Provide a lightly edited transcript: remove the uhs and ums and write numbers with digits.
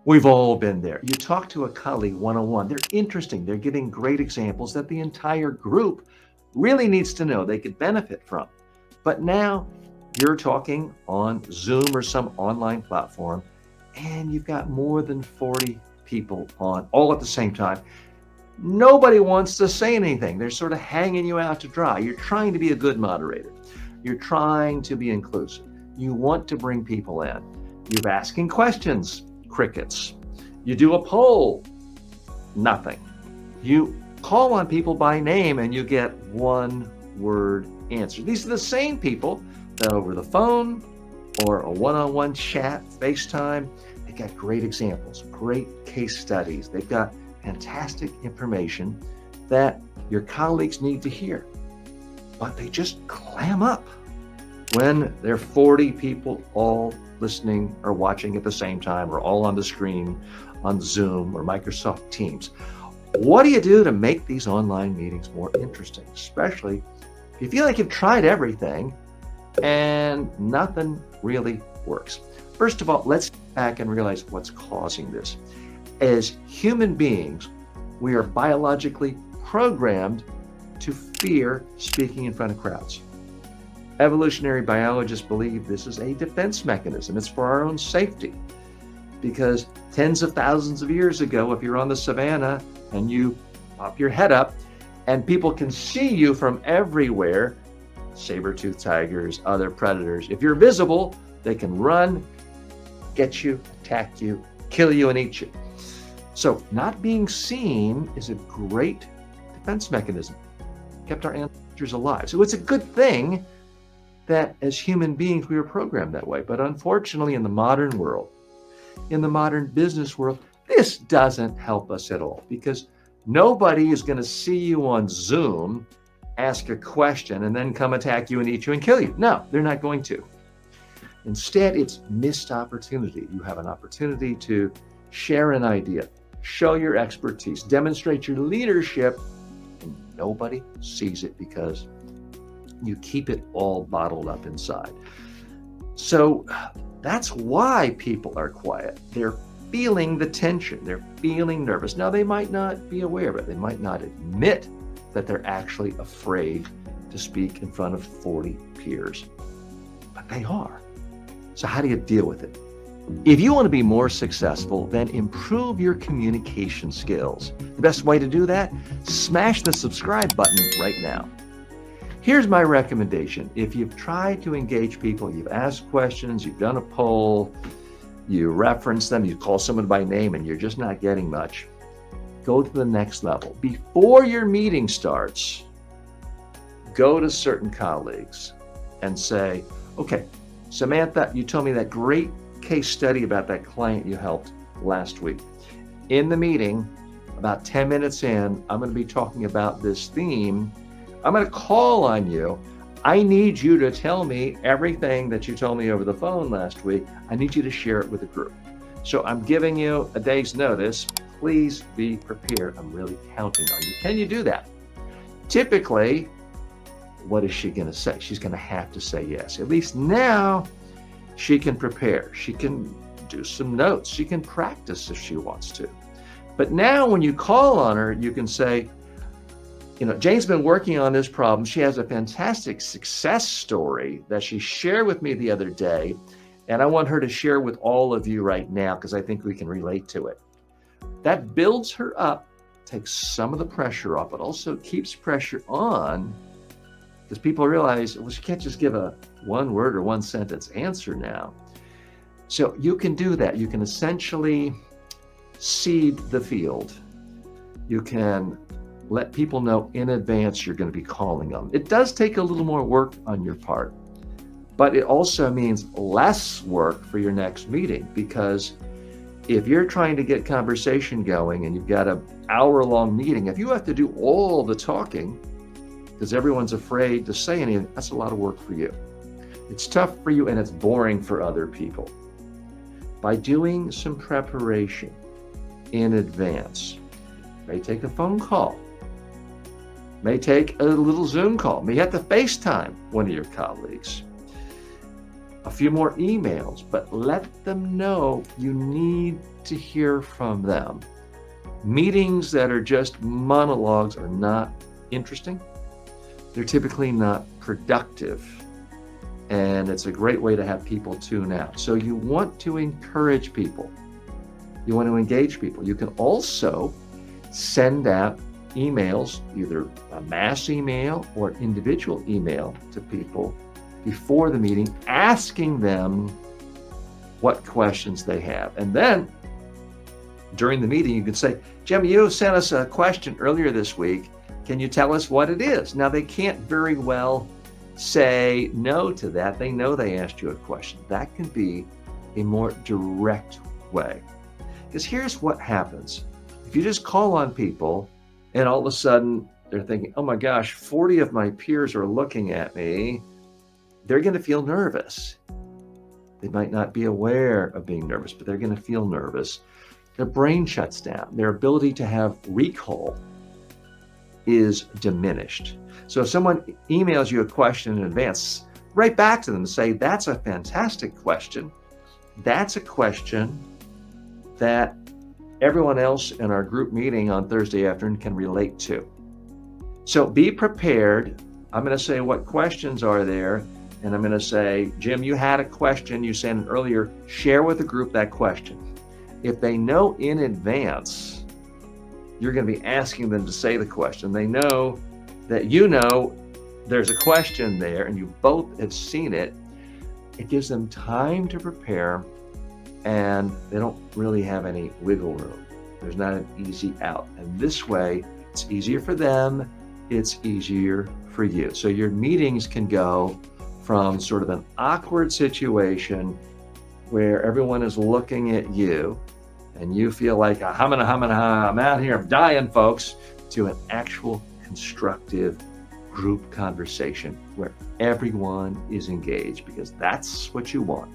We've all been there. You talk to a colleague one-on-one. They're interesting. They're giving great examples that the entire group really needs to know they could benefit from. But now you're talking on Zoom or some online platform, and you've got more than 40 people on all at the same time. Nobody wants to say anything. They're sort of hanging you out to dry. You're trying to be a good moderator. You're trying to be inclusive. You want to bring people in. You're asking questions, crickets. You do a poll, nothing. You call on people by name and you get one word answer. These are the same people that over the phone or a one-on-one chat, FaceTime, they got great examples, great case studies. They've got fantastic information that your colleagues need to hear, but they just clam up when there are 40 people all listening or watching at the same time, or all on the screen on Zoom or Microsoft Teams. What do you do to make these online meetings more interesting, especially if you feel like you've tried everything and nothing really works? First of all, let's get back and realize what's causing this. As human beings, we are biologically programmed to fear speaking in front of crowds. Evolutionary biologists believe this is a defense mechanism. It's for our own safety. Because tens of thousands of years ago, if you're on the savannah and you pop your head up and people can see you from everywhere, saber-toothed tigers, other predators, if you're visible, they can run, get you, attack you, kill you, and eat you. So not being seen is a great defense mechanism. Kept our ancestors alive. So it's a good thing that as human beings, we were programmed that way. But unfortunately, in the modern world, in the modern business world, this doesn't help us at all, because nobody is going to see you on Zoom, ask a question, and then come attack you and eat you and kill you. No, they're not going to. Instead, it's missed opportunity. You have an opportunity to share an idea, show your expertise, demonstrate your leadership, and nobody sees it because you keep it all bottled up inside. So that's why people are quiet. They're feeling the tension. They're feeling nervous. Now, they might not be aware of it. They might not admit that they're actually afraid to speak in front of 40 peers, but they are. So how do you deal with it? If you want to be more successful, then improve your communication skills. The best way to do that? Smash the subscribe button right now. Here's my recommendation. If you've tried to engage people, you've asked questions, you've done a poll, you reference them, you call someone by name, and you're just not getting much, go to the next level. Before your meeting starts, go to certain colleagues and say, okay, Samantha, you told me that great case study about that client you helped last week. In the meeting, about 10 minutes in, I'm going to be talking about this theme. I'm going to call on you. I need you to tell me everything that you told me over the phone last week. I need you to share it with the group. So I'm giving you a day's notice. Please be prepared. I'm really counting on you. Can you do that? Typically, what is she going to say? She's going to have to say yes. At least now she can prepare. She can do some notes. She can practice if she wants to. But now when you call on her, you can say, Jane's been working on this problem. She has a fantastic success story that she shared with me the other day, and I want her to share with all of you right now because I think we can relate to it. That builds her up, takes some of the pressure off, but also keeps pressure on because people realize, well, she can't just give a one word or one sentence answer now. So you can do that. You can essentially seed the field. You can let people know in advance you're going to be calling them. It does take a little more work on your part, but it also means less work for your next meeting, because if you're trying to get conversation going and you've got an hour-long meeting, if you have to do all the talking because everyone's afraid to say anything, that's a lot of work for you. It's tough for you and it's boring for other people. By doing some preparation in advance, may take a phone call, may take a little Zoom call, may have to FaceTime one of your colleagues. a few more emails, but let them know you need to hear from them. Meetings that are just monologues are not interesting. They're typically not productive. And it's a great way to have people tune out. So you want to encourage people. You want to engage people. You can also send out emails, either a mass email or individual email to people before the meeting, asking them what questions they have. And then during the meeting, you can say, Jim, you sent us a question earlier this week. Can you tell us what it is? Now, they can't very well say no to that. They know they asked you a question. That can be a more direct way. Because here's what happens. If you just call on people and all of a sudden they're thinking, oh my gosh, 40 of my peers are looking at me, they're going to feel nervous. They might not be aware of being nervous, but they're going to feel nervous. Their brain shuts down. Their ability to have recall is diminished. So if someone emails you a question in advance, write back to them and say, that's a fantastic question. That's a question that everyone else in our group meeting on Thursday afternoon can relate to. So be prepared. I'm going to say what questions are there. And I'm going to say, Jim, you had a question you sent earlier. Share with the group that question. If they know in advance, you're going to be asking them to say the question. They know that you know there's a question there and you both have seen it. It gives them time to prepare and they don't really have any wiggle room. There's not an easy out. And this way, it's easier for them. It's easier for you. So your meetings can go from sort of an awkward situation where everyone is looking at you and you feel like, I'm out here, I'm dying, folks, to an actual constructive group conversation where everyone is engaged, because that's what you want.